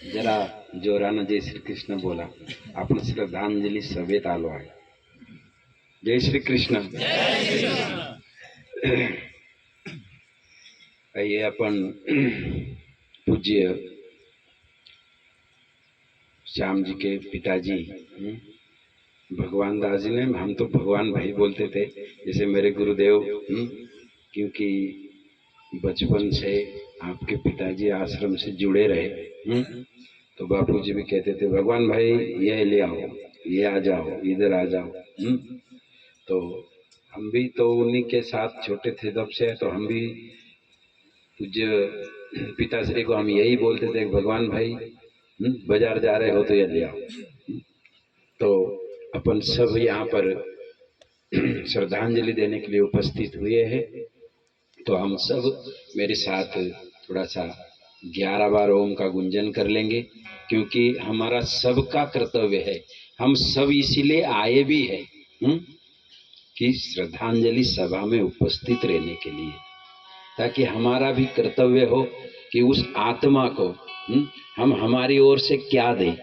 जरा जोरानं जय श्री कृष्ण बोला. आपण श्रद्धांजली सभेत आलो आहे. जय श्री कृष्ण. ये अपन पूज्य श्याम जी के पिताजी भगवान दास जी ने, हम तो भगवान भाई बोलते थे, जैसे मेरे गुरुदेव, क्योंकि बचपन से आपके पिताजी आश्रम से जुड़े रहे, तो बापूजी भी कहते थे भगवान भाई ये ले आओ, ये आ जाओ, इधर आ जाओ. तो हम भी तो उन्हीं के साथ छोटे थे तब से, तो हम भी पूज्य पिताश्री को हम यही बोलते थे भगवान भाई बाजार जा रहे हो तो ये ले आओ. तो अपन सब यहाँ पर श्रद्धांजलि देने के लिए उपस्थित हुए हैं. तो हम सब मेरे साथ थोड़ा सा 11 बार ओम का गुंजन कर लेंगे, क्योंकि हमारा सबका कर्तव्य है. हम सब इसीलिए आए भी हैं कि श्रद्धांजलि सभा में उपस्थित रहने के लिए, ताकि हमारा भी कर्तव्य हो कि उस आत्मा को हम हमारी ओर से क्या दें.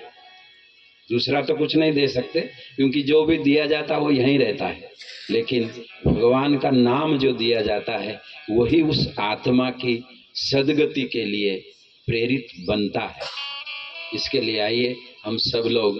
दूसरा तो कुछ नहीं दे सकते, क्योंकि जो भी दिया जाता है वो यहीं रहता है, लेकिन भगवान का नाम जो दिया जाता है वही उस आत्मा की सदगति के लिए प्रेरित बनता है. इसके लिए आइए हम सब लोग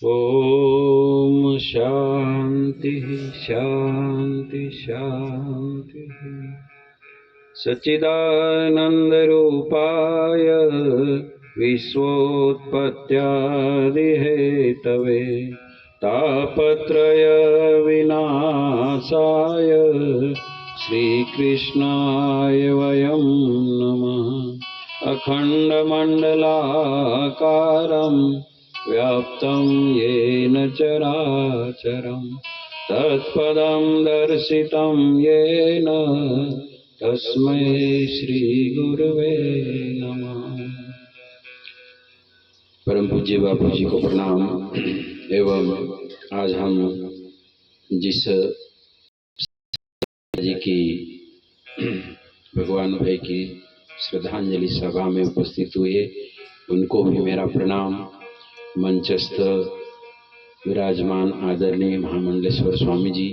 ओम शांति शांति शांति. सच्चिदानंद रूपाय विश्वोत्पत्त्यादि हेतवे तापत्रय विनाशाय श्रीकृष्णाय वयं नमः. अखंडमंडलाकारं व्याप्तं येन चराचरं तत्पदं दर्शितं येन तस्मै श्री गुरुवे नमः. परम पूज्य बापू जी को प्रणाम. एवं आज हम जिस जी की भगवान भाई की श्रद्धांजलि सभा में उपस्थित हुए, उनको भी मेरा प्रणाम. मंचस्थ विराजमान आदरणीय महामंडलेश्वर स्वामी जी,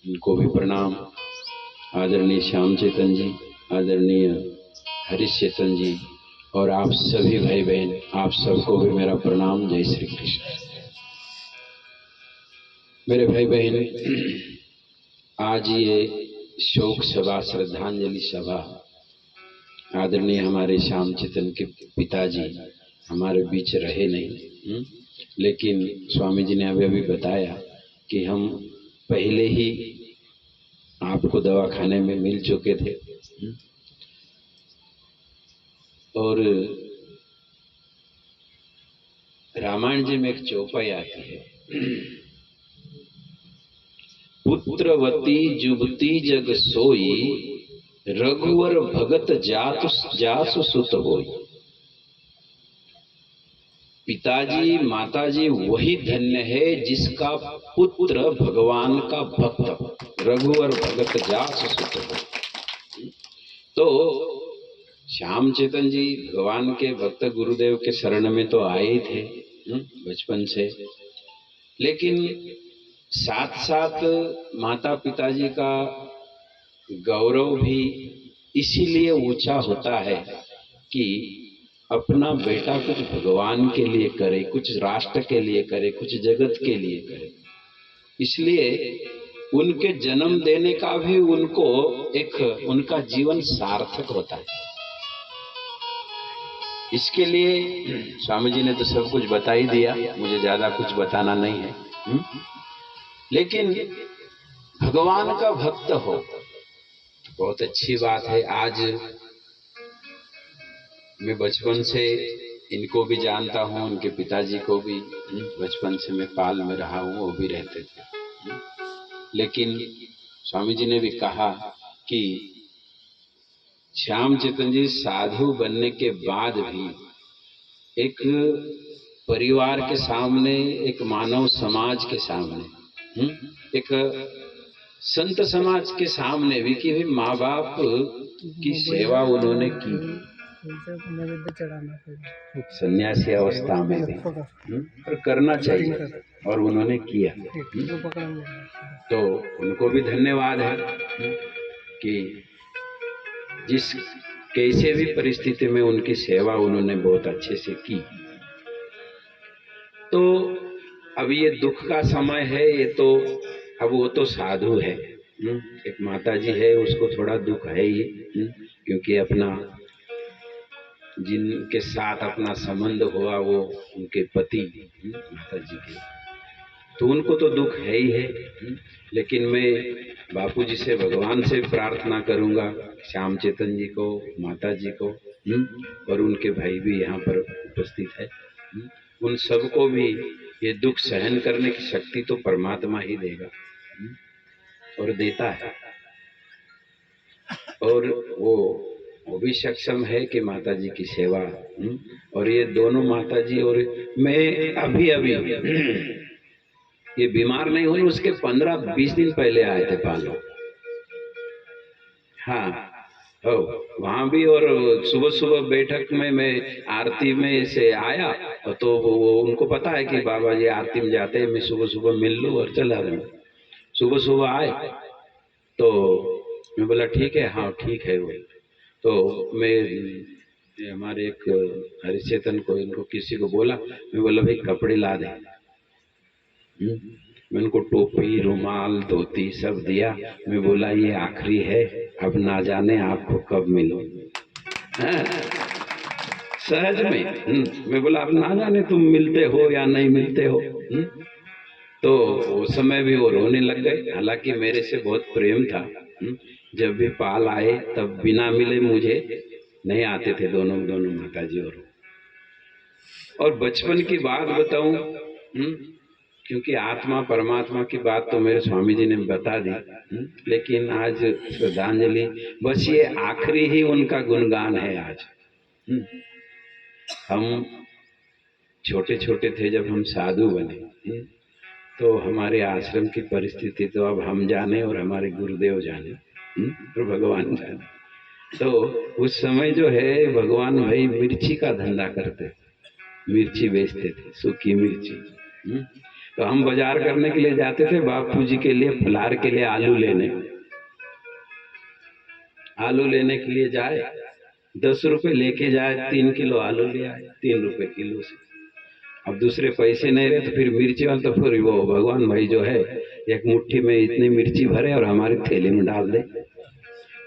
इनको भी प्रणाम. आदरणीय श्याम चेतन जी, आदरणीय हरीश चेतन जी, और आप सभी भाई बहन, आप सबको भी मेरा प्रणाम. जय श्री कृष्ण. मेरे भाई बहन, आज ये शोक सभा, श्रद्धांजलि सभा, आदरणीय हमारे श्याम चेतन के पिताजी हमारे बीच रहे नहीं, लेकिन स्वामी जी ने अभी अभी बताया कि हम पहले ही आपको दवाखाने में मिल चुके थे। और रामायण जी में एक चौपाई आती है, पुत्रवती जुबती जग सोई, रघुवर भगत जासु सुत होई। पिताजी माताजी वही धन्य है जिसका पुत्र भगवान का भक्त, रघुवर भगत जासु सुत होई। तो श्याम चेतन जी भगवान के भक्त गुरुदेव के शरण में तो आए ही थे बचपन से, लेकिन साथ साथ माता पिताजी का गौरव भी इसीलिए ऊंचा होता है कि अपना बेटा कुछ भगवान के लिए करे, कुछ राष्ट्र के लिए करे, कुछ जगत के लिए करे। इसलिए उनके जन्म देने का भी उनको एक उनका जीवन सार्थक होता है। इसके लिए स्वामी जी ने तो सब कुछ बता ही दिया, मुझे ज्यादा कुछ बताना नहीं है। लेकिन भगवान का भक्त हो बहुत अच्छी बात है। आज मैं बचपन से इनको भी जानता हूँ, उनके पिताजी को भी बचपन से मैं पाल में रहा हूँ, वो भी रहते थे। लेकिन स्वामी जी ने भी कहा कि श्याम चेतन जी साधु बनने के बाद भी एक परिवार के सामने, एक मानव समाज के सामने, एक संत समाज के सामने भी कि माँ बाप की सेवा उन्होंने की, सन्यासी अवस्था में भी, और करना चाहिए, और उन्होंने किया। तो उनको भी धन्यवाद है कि जिस कैसे भी परिस्थिति में उनकी सेवा उन्होंने बहुत अच्छे से की। तो अब ये दुख का समय है, ये तो अब वो तो साधु है, एक माता जी है, उसको थोड़ा दुख है ही, क्योंकि अपना जिनके साथ अपना संबंध हुआ वो उनके पति माता जी के, तो उनको तो दुख है ही है। लेकिन मैं बापू जी से, भगवान से प्रार्थना करूंगा, श्याम चेतन जी को, माता जी को, और उनके भाई भी यहाँ पर उपस्थित है, उन सबको भी ये दुख सहन करने की शक्ति तो परमात्मा ही देगा और देता है। और वो भी सक्षम है कि माता जी की सेवा, और ये दोनों माता जी और मैं अभी ये बीमार नहीं हुई, उसके 15-20 दिन पहले आए थे पालो। हाँ, वहां भी, और सुबह सुबह बैठक में मैं आरती में से आया, तो वो उनको पता है कि बाबा जी आरती में जाते हैं, मैं सुबह सुबह मिल लूं और चला रहूं। सुबह सुबह आए तो मैं बोला ठीक है, हाँ ठीक है वो। तो मैं हमारे एक हरिचेतन को, इनको किसी को बोला, मैं बोला भाई कपड़े ला दे। मैं उनको टोपी, रुमाल, धोती सब दिया। मैं बोला ये आखिरी है, अब ना जाने आपको कब मिलो। सहज में मैं बोला अब ना जाने तुम मिलते हो या नहीं मिलते हो। तो उस समय भी वो रोने लग गए, हालांकि मेरे से बहुत प्रेम था। जब भी पाल आए तब बिना मिले मुझे नहीं आते थे, दोनों माताजी। और बचपन की बात बताऊं, क्योंकि आत्मा परमात्मा की बात तो मेरे स्वामी जी ने बता दी, लेकिन आज श्रद्धांजलि, बस ये आखिरी ही उनका गुणगान है आज। हम छोटे छोटे थे जब हम साधु बने, तो हमारे आश्रम की परिस्थिति तो अब हम जाने और हमारे गुरुदेव जाने और भगवान जाने। तो उस समय जो है भगवान भाई मिर्ची का धंधा करते, मिर्ची बेचते थे, सूखी मिर्ची। तो हम बाजार करने के लिए जाते थे, बापू जी के लिए, फलार के लिए आलू लेने के लिए जाए, 10 रुपए लेके जाए, 3 किलो आलू ले आए, 3 रुपए किलो से। अब दूसरे पैसे नहीं रहे तो फिर मिर्ची वाले, तो फिर वो भगवान भाई जो है एक मुट्ठी में इतनी मिर्ची भरे और हमारे थैले में डाल दे।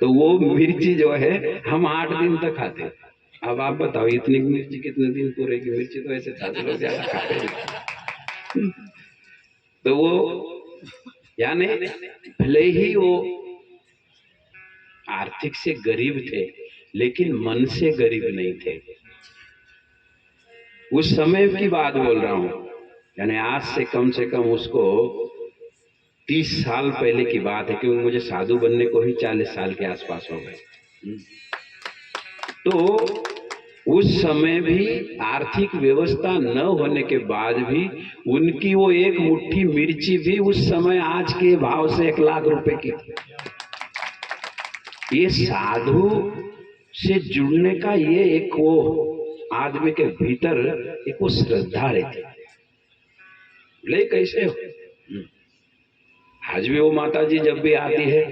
तो वो मिर्ची जो है हम 8 दिन तक खाते, अब आप बताओ इतनी मिर्ची कितने दिन पूरे की? मिर्ची तो ऐसे साधु लोग ज्यादा खाते नहीं। तो वो यानी भले ही वो आर्थिक से गरीब थे लेकिन मन से गरीब नहीं थे। उस समय की बात बोल रहा हूं, यानी आज से कम उसको 30 साल पहले की बात है, क्योंकि मुझे साधु बनने को ही 40 साल के आसपास हो गए। तो उस समय भी आर्थिक व्यवस्था न होने के बाद भी उनकी वो एक मुट्ठी मिर्ची भी उस समय आज के भाव से 1 लाख रुपए की थी। ये साधु से जुड़ने का ये एक वो आदमी के भीतर एक वो श्रद्धा रहती। ले कैसे हो? आज भी वो माता जी जब भी आती है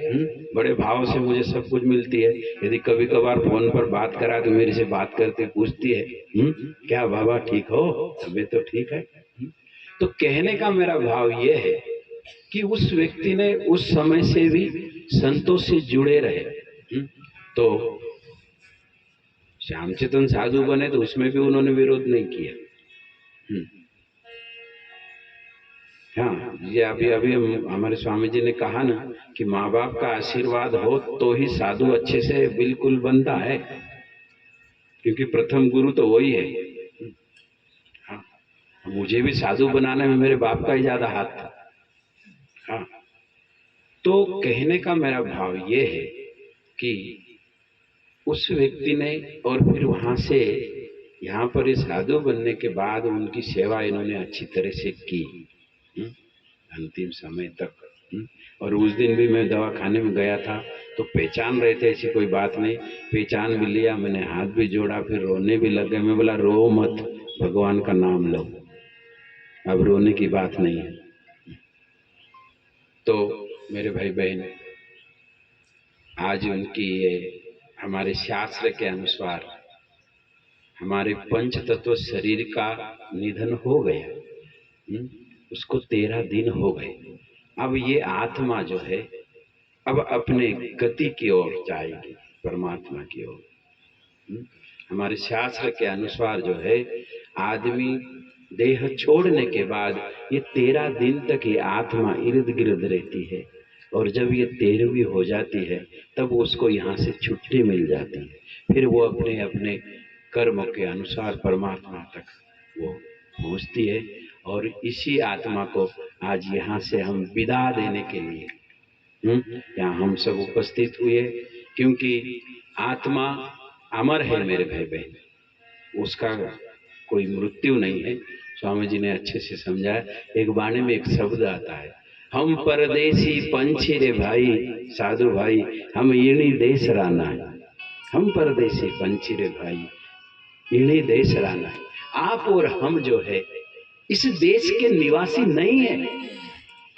बड़े भाव से मुझे सब कुछ मिलती है। यदि कभी कभार फोन पर बात करा तो मेरे से बात करते पूछती है क्या बाबा ठीक हो, तबीयत तो ठीक है? तो कहने का मेरा भाव ये है कि उस व्यक्ति ने उस समय से भी संतों से जुड़े रहे। तो श्यामचेतन साधु बने तो उसमें भी उन्होंने विरोध नहीं किया। हाँ, ये अभी अभी हमारे स्वामी जी ने कहा ना कि माँ बाप का आशीर्वाद हो तो ही साधु अच्छे से बिल्कुल बनता है, क्योंकि प्रथम गुरु तो वही है। हाँ, मुझे भी साधु बनाने में मेरे बाप का ही ज्यादा हाथ था। हाँ, तो कहने का मेरा भाव ये है कि उस व्यक्ति ने और फिर वहां से यहाँ पर इस साधु बनने के बाद उनकी सेवा इन्होंने अच्छी तरह से की अंतिम समय तक। और उस दिन भी मैं दवाखाने में गया था तो पहचान रहे थे, ऐसी कोई बात नहीं, पहचान भी लिया, मैंने हाथ भी जोड़ा, फिर रोने भी लग गए। मैं बोला रो मत, भगवान का नाम लो, अब रोने की बात नहीं है। तो मेरे भाई बहन, आज उनकी ये हमारे शास्त्र के अनुसार हमारे पंच तत्व शरीर का निधन हो गया। उसको 13 दिन हो गए। अब ये आत्मा जो है अब अपने गति की ओर जाएगी, परमात्मा की ओर। हमारे शास्त्र के अनुसार जो है आदमी देह छोड़ने के बाद ये 13 दिन तक ये आत्मा इर्द गिर्द रहती है, और जब ये 13वीं हो जाती है तब उसको यहाँ से छुट्टी मिल जाती है। फिर वो अपने अपने कर्म के अनुसार परमात्मा तक वो पहुँचती है। और इसी आत्मा को आज यहाँ से हम विदा देने के लिए यहाँ हम सब उपस्थित हुए, क्योंकि आत्मा अमर है मेरे भाई बहन, उसका कोई मृत्यु नहीं है। स्वामी जी ने अच्छे से समझाया। एक वाणी में एक शब्द आता है, हम परदेसी पंछी रे भाई, साधु भाई हम इणी देश राना है। हम परदेसी पंछी रे भाई, इणी देश राना है। आप और हम जो है इस देश के निवासी नहीं है,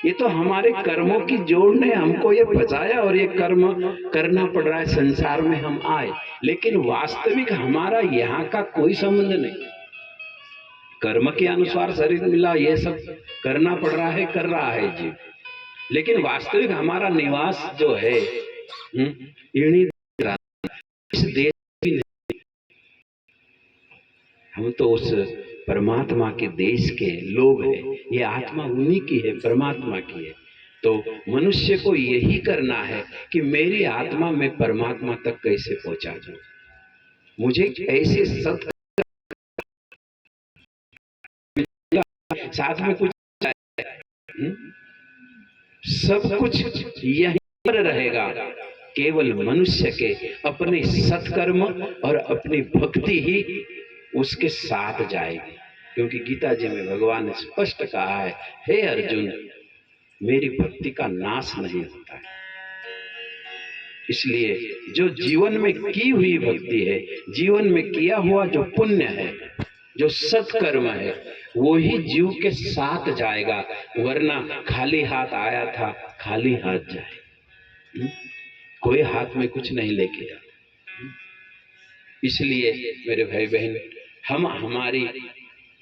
ये तो हमारे कर्मों की जोड़ ने हमको ये बचाया और ये कर्म करना पड़ रहा है, संसार में हम आए, लेकिन वास्तविक हमारा यहाँ का कोई संबंध नहीं। कर्म के अनुसार शरीर मिला, ये सब करना पड़ रहा है, कर रहा है जीव, लेकिन वास्तविक हमारा निवास जो है इस देश भी नहीं। हम तो उस परमात्मा के देश के लोग हैं, ये आत्मा उन्हीं की है, परमात्मा की है। तो मनुष्य को यही करना है कि मेरी आत्मा में परमात्मा तक कैसे पहुंचा जाऊं, मुझे ऐसे सत साथ में कुछ सब कुछ यहीं पर रहेगा, केवल मनुष्य के अपने सत्कर्म और अपनी भक्ति ही उसके साथ जाएगी। क्योंकि गीता जी में भगवान ने स्पष्ट कहा है, हे अर्जुन मेरी भक्ति का नाश नहीं होता है। इसलिए जो जीवन में की हुई भक्ति है, जीवन में किया हुआ जो पुण्य है, जो सत्कर्म है, वो ही जीव के साथ जाएगा, वरना खाली हाथ आया था खाली हाथ जाए, कोई हाथ में कुछ नहीं लेके जाता। इसलिए मेरे भाई बहन, हम हमारी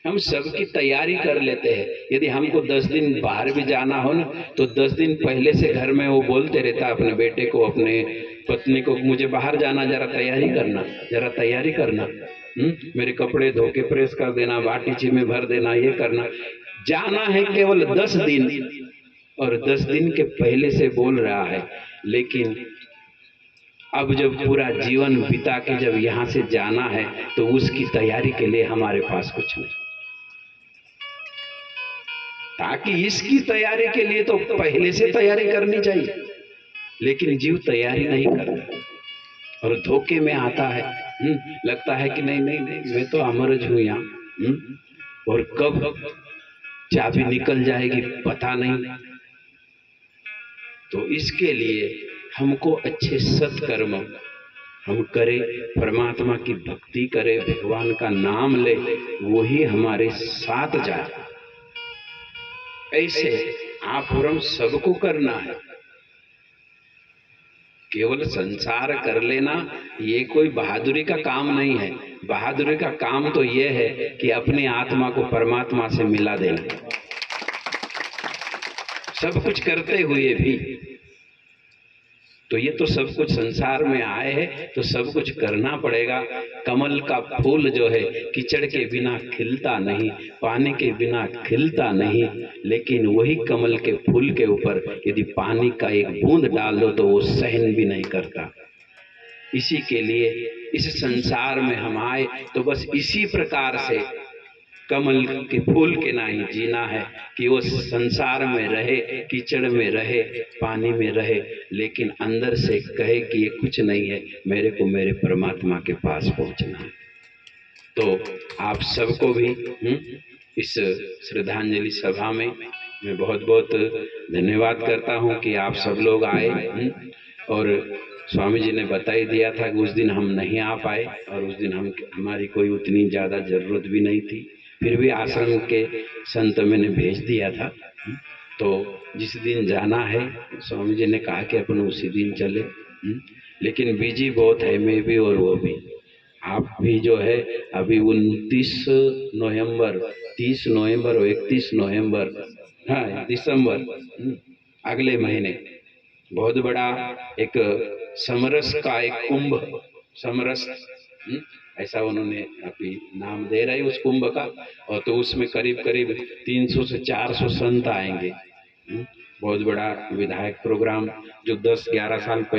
हम सबकी तैयारी कर लेते हैं। यदि हमको 10 दिन बाहर भी जाना हो ना, तो 10 दिन पहले से घर में वो बोलते रहता अपने बेटे को, अपने पत्नी को, मुझे बाहर जाना, जरा तैयारी करना, जरा तैयारी करना, मेरे कपड़े धो के प्रेस कर देना, बाटीची में भर देना, ये करना। जाना है केवल 10 दिन, और 10 दिन के पहले से बोल रहा है। लेकिन अब जब पूरा जीवन बिता के जब यहाँ से जाना है, तो उसकी तैयारी के लिए हमारे पास कुछ नहीं। ताकि इसकी तैयारी के लिए तो पहले से तैयारी करनी चाहिए, लेकिन जीव तैयारी नहीं करता और धोखे में आता है। लगता है कि नहीं नहीं नहीं, मैं तो अमरज हूं यहाँ, और कब चाबी निकल जाएगी पता नहीं। तो इसके लिए हमको अच्छे सत्कर्म हम करें, परमात्मा की भक्ति करें, भगवान का नाम ले, वही हमारे साथ जाए। ऐसे आप और हम सबको करना है। केवल संसार कर लेना ये कोई बहादुरी का काम नहीं है। बहादुरी का काम तो ये है कि अपनी आत्मा को परमात्मा से मिला देना, सब कुछ करते हुए भी। तो ये तो सब कुछ संसार में आए हैं, तो सब कुछ करना पड़ेगा। कमल का फूल जो है कीचड़ के बिना खिलता नहीं, पानी के बिना खिलता नहीं, लेकिन वही कमल के फूल के ऊपर यदि पानी का एक बूंद डाल दो तो वो सहन भी नहीं करता। इसी के लिए इस संसार में हम आए, तो बस इसी प्रकार से कमल के फूल के नहीं जीना है कि वो संसार में रहे, कीचड़ में रहे, पानी में रहे, लेकिन अंदर से कहे कि ये कुछ नहीं है, मेरे को मेरे परमात्मा के पास पहुंचना है। तो आप सबको भी इस श्रद्धांजलि सभा में मैं बहुत बहुत धन्यवाद करता हूं कि आप सब लोग आए। और स्वामी जी ने बता ही दिया था कि उस दिन हम नहीं आ पाए, और उस दिन हमारी कोई उतनी ज़्यादा ज़रूरत भी नहीं थी, फिर भी आश्रम के संत मैंने भेज दिया था। तो जिस दिन जाना है स्वामी जी ने कहा कि अपन उसी दिन चले। लेकिन बिजी बहुत है, मैं भी और वो भी, आप भी जो है अभी 29 नवंबर, 30 नवंबर और 31 नवंबर, हाँ दिसंबर, अगले महीने बहुत बड़ा एक समरस का एक कुंभ, समरस ऐसा उन्होंने अभी नाम दे रहे उस कुंभ का। और तो उसमें करीब करीब 300 से 400 संत आएंगे। बहुत बड़ा विधायक प्रोग्राम, जो 10-11 साल